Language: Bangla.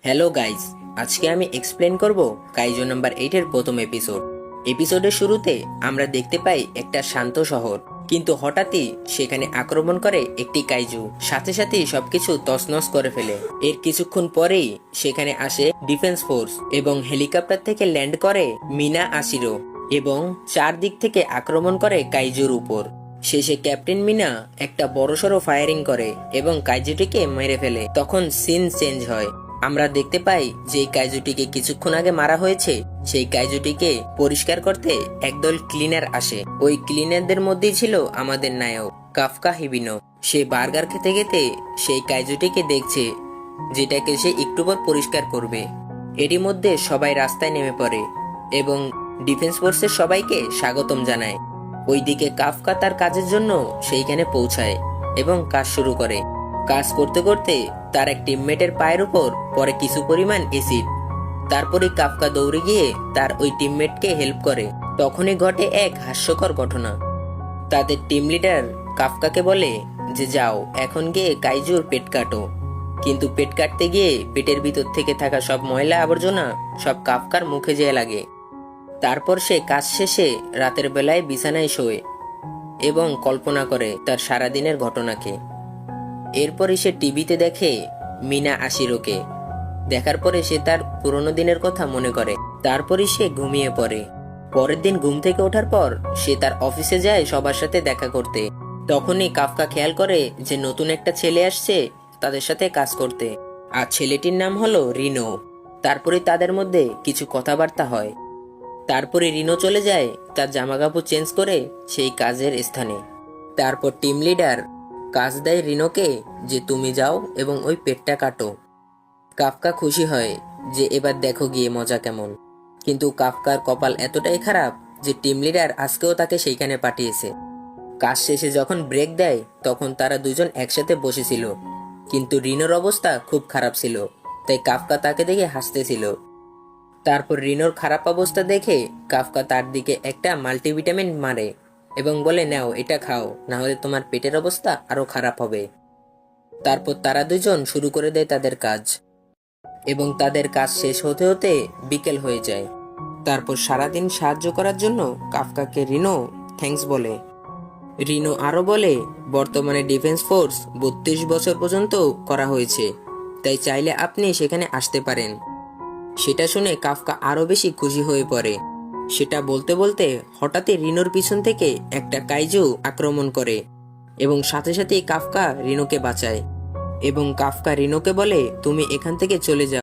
হ্যালো গাইস, আজকে আমি এক্সপ্লেন করব কাইজো নাম্বার 8 এর প্রথম এপিসোডের শুরুতে আমরা দেখতে পাই একটা শান্ত শহর, কিন্তু হঠাৎই সেখানে আক্রমণ করে একটি কাইজু। সাথে সাথেই সবকিছু তছনছ করে ফেলে। এর কিছুক্ষণ পরেই সেখানে আসে ডিফেন্স ফোর্স এবং হেলিকপ্টার থেকে ল্যান্ড করে মিনা আশিরো এবং চারদিক থেকে আক্রমণ করে কাইজুর উপর। শেষে ক্যাপ্টেন মিনা একটা বড়সড় ফায়ারিং করে এবং কাইজুটিকে মেরে ফেলে। তখন সিন চেঞ্জ হয়। আমরা দেখতে পাই যে কাইজুটিকে কিছুক্ষণ আগে মারা হয়েছে, সেই কাইজুটিকে পরিষ্কার করতে একদল ক্লিনার আসে। ওই ক্লিনারদের মধ্যেই ছিল আমাদের নায়ক কাফকা হিবিনো। সে বার্গার খেতে খেতে সেই কাইজুটিকে দেখছে, যেটাকে সে একটু পর পরিষ্কার করবে। এরই মধ্যে সবাই রাস্তায় নেমে পড়ে এবং ডিফেন্স ফোর্সের সবাইকে স্বাগতম জানায়। ওইদিকে কাফকা তার কাজের জন্য সেইখানে পৌঁছায় এবং কাজ শুরু করে। কাজ করতে করতে তার এক টিমমেটের পায়ের উপর পরে কিছু পরিমাণ অ্যাসিড। তারপরে কাফকা দৌড়ে গিয়ে তার ওই টিমমেটকে হেল্প করে। তখনই ঘটে এক হাস্যকর ঘটনা। তাদের টিম লিডার কাফকাকে বলে যে যাও এখন গিয়ে কাইজুর পেট কাটো। কিন্তু পেট কাটতে গিয়ে পেটের ভিতর থেকে থাকা সব ময়লা আবর্জনা সব কাফকার মুখে যেয়ে লাগে। তারপর সে কাজ শেষে রাতের বেলায় বিছানায় শোয় এবং কল্পনা করে তার সারাদিনের ঘটনাকে। এরপরে সে টিভিতে দেখে মিনা আশিরোকে। দেখার পরে সে তার পুরনো দিনের কথা মনে করে। তারপরই সে ঘুমিয়ে পড়ে। পরের দিন ঘুম থেকে ওঠার পর সে তার অফিসে যায় সবার সাথে দেখা করতে। তখনই কাফকা খেয়াল করে যে নতুন একটা ছেলে আসছে তাদের সাথে কাজ করতে, আর ছেলেটির নাম হলো রিনো। তারপরে তাদের মধ্যে কিছু কথাবার্তা হয়। তারপরে রিনো চলে যায় তার জামাকাপড় চেঞ্জ করে সেই কাজের স্থানে। তারপর টিম লিডার কাজ দেয় রিনোকে যে তুমি যাও এবং ওই পেটটা কাটো। কাফকা খুশি হয় যে এবার দেখো গিয়ে মজা কেমন। কিন্তু কাফকার কপাল এতটাই খারাপ যে টিম লিডার আজকেও তাকে সেইখানে পাঠিয়েছে। কাজ শেষে যখন ব্রেক দেয় তখন তারা দুজন একসাথে বসেছিল, কিন্তু রিনোর অবস্থা খুব খারাপ ছিল, তাই কাফকা তাকে দেখে হাসতেছিল। তারপর রিনোর খারাপ অবস্থা দেখে কাফকা তার দিকে একটা মাল্টিভিটামিন মারে এবং বলে নাও এটা খাও, না হলে তোমার পেটের অবস্থা আরো খারাপ হবে। তারপর তারা দুজন শুরু করে দেয় তাদের কাজ এবং তাদের কাজ শেষ হতে হতে বিকেল হয়ে যায়। তারপর সারাদিন সাহায্য করার জন্য কাফকাকে রিনো থ্যাঙ্কস বলে। রিনো আরো বলে বর্তমানে ডিফেন্স ফোর্স 32 বছর পর্যন্ত করা হয়েছে, তাই চাইলে আপনি সেখানে আসতে পারেন। সেটা শুনে কাফকা আরো বেশি খুশি হয়ে পড়ে। সেটা বলতে বলতে হঠাৎই রিনোর পিছন থেকে একটা কাইজু আক্রমণ করে এবং সাথে সাথেই কাফকা রিনোকে বাঁচায় এবং কাফকা রিনোকে বলে তুমি এখান থেকে চলে যাও।